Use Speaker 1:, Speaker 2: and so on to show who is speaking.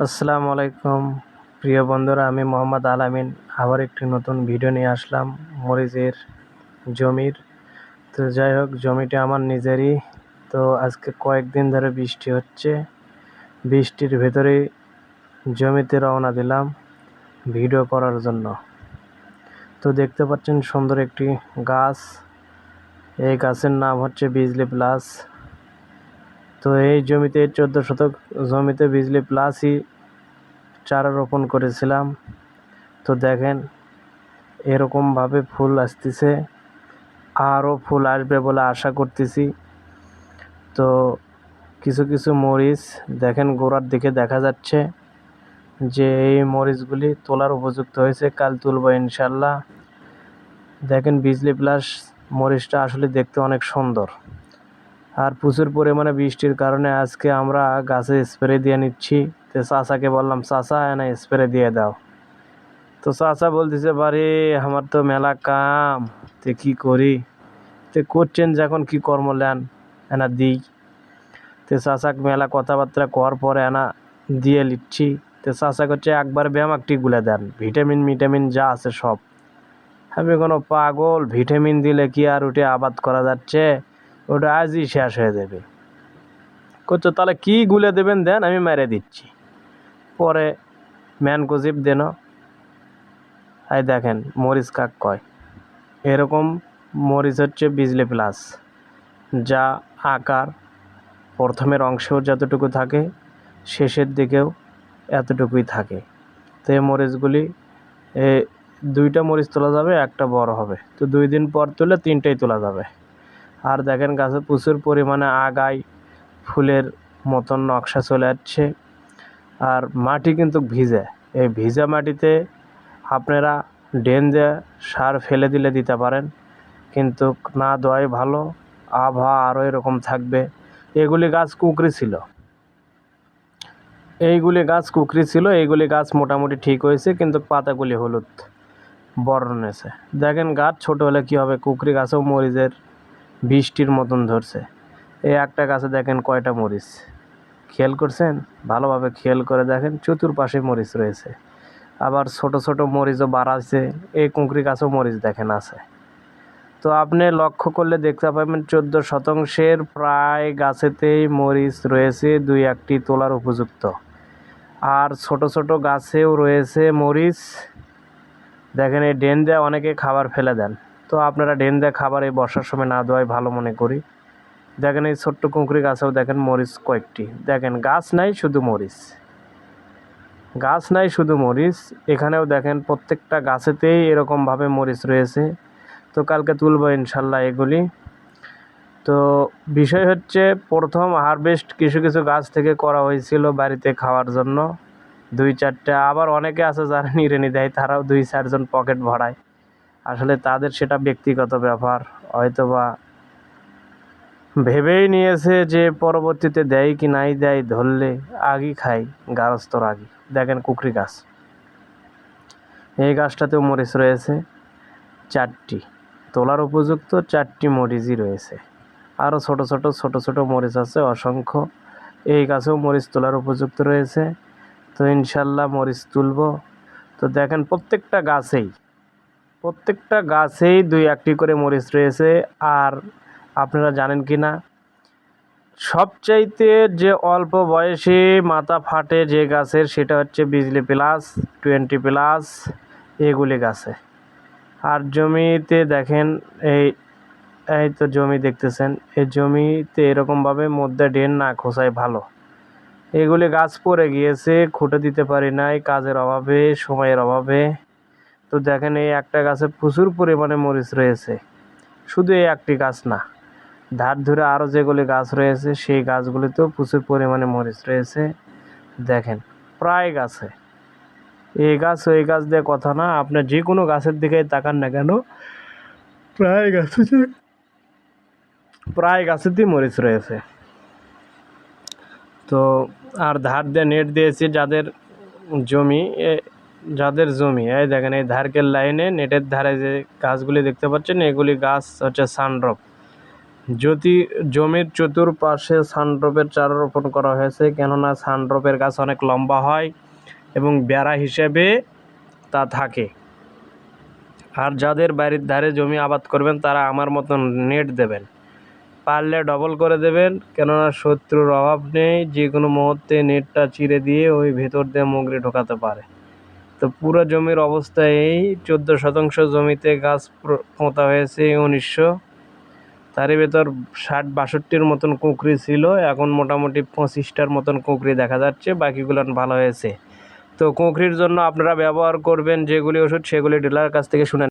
Speaker 1: আসসালামু আলাইকুম প্রিয় বন্ধুরা, আমি মোহাম্মদ আলামিন আবার একটি নতুন ভিডিও নিয়ে আসলাম মরিচের জমির। তো যাই হোক, জমিটা আমার নিজেরই। তো আজকে কয়েকদিন ধরে বৃষ্টি হচ্ছে, বৃষ্টির ভেতরেই জমিতে রওনা দিলাম ভিডিও করার জন্য। তো দেখতে পাচ্ছেন সুন্দর একটি গাছ, এই গাছের নাম হচ্ছে বিজলি প্লাস। তো এই জমিতে 14 শতক জমিতে বিজলি প্লাসই চারা রোপণ করেছিলাম। তো দেখেন এরকমভাবে ফুল আসতেছে, আরও ফুল আসবে বলে আশা করতেছি। তো কিছু কিছু মরিচ দেখেন গোড়ার দিকে দেখা যাচ্ছে যে এই মরিচগুলি তোলার উপযুক্ত হয়েছে, কাল তুলবো ইনশাল্লাহ। দেখেন বিজলি প্লাস মরিচটা আসলে দেখতে অনেক সুন্দর, আর প্রচুর পরিমাণে বৃষ্টির কারণে আজকে আমরা গাছে স্প্রে দিয়ে নিচ্ছি। তো চাচাকে বললাম, চাচা এনে স্প্রে দিয়ে দাও। তো চাচা বলতেছে, বাড়ি আমার তো মেলা কাম, তে কি করি। তে করছেন যখন কি কর্ম নেন এনা দিই। তো চাচাক মেলা কথাবার্তা করার পরে এনা দিয়ে লিচ্ছি। তো চাচা করছে একবার ব্যায়ামাকটি গুলে দেন, ভিটামিন মিটামিন যা আছে সব। আমি কোনো পাগল, ভিটামিন দিলে কি আর ওটা আবাদ করা যাচ্ছে? ওটা আজই শেষ হয়ে যাবে। করছো তাহলে কি গুলে দেবেন দেন, আমি মেরে দিচ্ছি। পরে ম্যানকোজিপ দেন। এই দেখেন মরিচ কাক কয়, এরকম মরিচ হচ্ছে বিজলি প্লাস, যা আকার প্রথমের অংশেও যতটুকু থাকে শেষের দিকেও এতটুকুই থাকে। তো এই মরিচগুলি দুইটা মরিচ তোলা যাবে, একটা বড় হবে। তো 2 দিন পর তুলে 3টাই তোলা যাবে। আর দেখেন গাছে প্রচুর পরিমাণে আগায় ফুলের মতন নকশা চলে যাচ্ছে। আর মাটি কিন্তু ভিজে, এই ভিজা মাটিতে আপনারা ড্রেন দিয়ে সার ফেলে দিলে দিতে পারেন, কিন্তু না দেওয়াই ভালো। আবহাওয়া আরও এরকম থাকবে। এগুলি গাছ কুকরি ছিল, এইগুলি গাছ মোটামুটি ঠিক হয়েছে, কিন্তু পাতাগুলি হলুদ বর্ণ হয়েছে। দেখেন গাছ ছোট হলে কি হবে, কুকরি গাছেও মরিচের বৃষ্টির মতন ধরছে। এই একটা গাছে দেখেন কয়টা মরিচ, খেয়াল করছেন? ভালোভাবে খেয়াল করে দেখেন, চতুর্পাশে মরিচ রয়েছে। আবার ছোট ছোট মরিচও বাড়াচ্ছে, এই কুঁকরি গাছেও মরিচ দেখেন আছে। তো আপনি লক্ষ্য করলে দেখতে পাবেন 14 শতাংশের প্রায় গাছেতেই মরিচ রয়েছে, 2-1টি তোলার উপযুক্ত। আর ছোট ছোট গাছেও রয়েছে মরিচ। দেখেন এই ড্রেন দিয়ে অনেকে খাবার ফেলে দেন, তো আপনারা ড্রেন দিয়ে খাবার এই বর্ষার সময় না দেওয়াই ভালো মনে করি। দেখেন এই ছোট্ট কুঁকরি গাছেও দেখেন মরিচ কয়েকটি। দেখেন গাছ নাই শুধু মরিচ, গাছ নাই শুধু মরিচ। এখানেও দেখেন প্রত্যেকটা গাছেতেই এরকমভাবে মরিচ রয়েছে। তো কালকে তুলব ইনশাল্লাহ এগুলি। তো বিষয় হচ্ছে, প্রথম হারভেস্ট কিছু কিছু গাছ থেকে করা হয়েছিল বাড়িতে খাওয়ার জন্য, 2-4টা। আবার অনেকে আছে যারা নিড়ানি দেয়, তারাও 2-4 জন পকেট ভরায়। আসলে তাদের সেটা ব্যক্তিগত ব্যাপার, হয়তোবা ভেবেই নিয়েছে যে পরবর্তীতে দেয় কি নাই দেয়, ধরলে আগই খাই গারস্থর আগি। দেখেন কুকরি গাছ, এই গাছটাতেও মরিচ রয়েছে 4টি, তোলার উপযুক্ত 4টি মরিচই রয়েছে। আরও ছোট ছোট ছোট ছোট মরিচ আছে অসংখ্য, এই গাছেও মরিচ তোলার উপযুক্ত রয়েছে। তো ইনশাল্লাহ মরিচ তুলব। তো দেখেন প্রত্যেকটা গাছেই 2-1টি করে মরিচ রয়েছে। আর আপনারা জানেন কি না, সবচাইতে যে অল্প বয়সে মাথা ফাটে যে গাছের, সেটা হচ্ছে বিজলি প্লাস, 20 প্লাস এগুলি গাছে। আর জমিতে দেখেন এই এই তো জমি দেখতেছেন, এই জমিতে এরকমভাবে মধ্যে ড্রেন না খোঁচাই ভালো। এগুলি গাছ পড়ে গিয়েছে, খুঁটে দিতে পারি নাই কাজের অভাবে, সময়ের অভাবে। তো দেখেন এই একটা গাছে প্রচুর পরিমাণে মরিচ রয়েছে, শুধু এই একটি গাছ না, ধার ধরে আরও যেগুলি গাছ রয়েছে সেই গাছগুলিতেও প্রচুর পরিমাণে মরিচ রয়েছে। দেখেন প্রায় গাছে, এই গাছ ওই গাছ দিয়ে কথা না, আপনার যে কোনো গাছের দিকে তাকান না কেন, প্রায় গাছেতেই মরিচ রয়েছে। তো আর ধার দিয়ে নেট দিয়েছি যাদের জমি এই দেখেন, এই ধারকের লাইনে নেটের ধারে যে গাছগুলি দেখতে পাচ্ছেন, এগুলি গাছ হচ্ছে সানড্রপ। যদি জমির চতুর্পাশে সানড্রপের চারা রোপণ করা হয়েছে, কেননা সানড্রপের গাছ অনেক লম্বা হয় এবং বেড়া হিসেবে তা থাকে। আর যাদের বাড়ির ধারে জমি আবাদ করবেন তারা আমার মতন নেট দেবেন, পারলে ডবল করে দেবেন, কেননা শত্রুর অভাব নেই, যে কোনো মুহূর্তে নেটটা চিরে দিয়ে ওই ভেতর দিয়ে মুগরি ঢোকাতে পারে। তো পুরো জমির অবস্থা এই, 14 শতাংশ জমিতে গাছ পোঁতা হয়েছে 1900, তারই ভেতর 60-62র মতন কুঁকড়ি ছিল, এখন মোটামুটি 25টার মতন কুঁকড়ি দেখা যাচ্ছে, বাকিগুলো ভালো হয়েছে। তো কুঁকড়ির জন্য আপনারা ব্যবহার করবেন যেগুলি ওষুধ সেগুলি ডিলারের কাছ থেকে শুনে